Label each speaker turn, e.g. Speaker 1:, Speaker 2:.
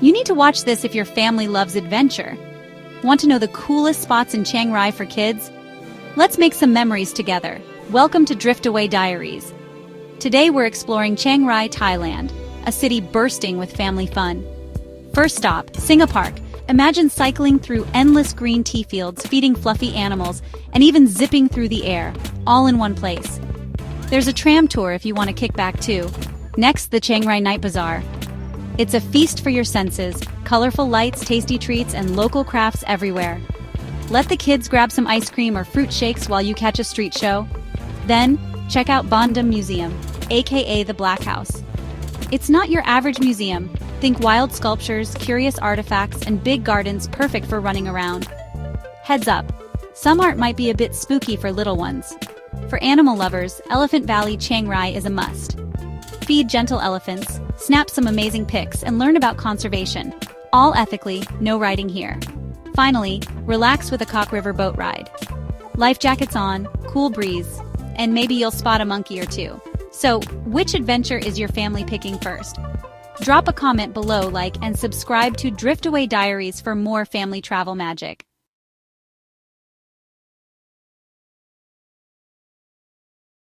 Speaker 1: You need to watch this if your family loves adventure. Want to know the coolest spots in Chiang Rai for kids? Let's make some memories together. Welcome to Driftaway Diaries. Today we're exploring Chiang Rai, Thailand, a city bursting with family fun. First stop, Singha Park. Imagine cycling through endless green tea fields, feeding fluffy animals, and even zipping through the air, all in one place. There's a tram tour if you want to kick back too. Next, the Chiang Rai Night Bazaar. It's a feast for your senses, colorful lights, tasty treats, and local crafts everywhere. Let the kids grab some ice cream or fruit shakes while you catch a street show. Then, check out Bandam Museum, aka the Black House. It's not your average museum. Think wild sculptures, curious artifacts, and big gardens perfect for running around. Heads up, some art might be a bit spooky for little ones. For animal lovers, Elephant Valley Chiang Rai is a must. Feed gentle elephants, snap some amazing pics, and learn about conservation. All ethically, no riding here. Finally, relax with a Kok River boat ride. Life jackets on, cool breeze, and maybe you'll spot a monkey or two. So, which adventure is your family picking first? Drop a comment below, like, and subscribe to Driftaway Diaries for more family travel magic.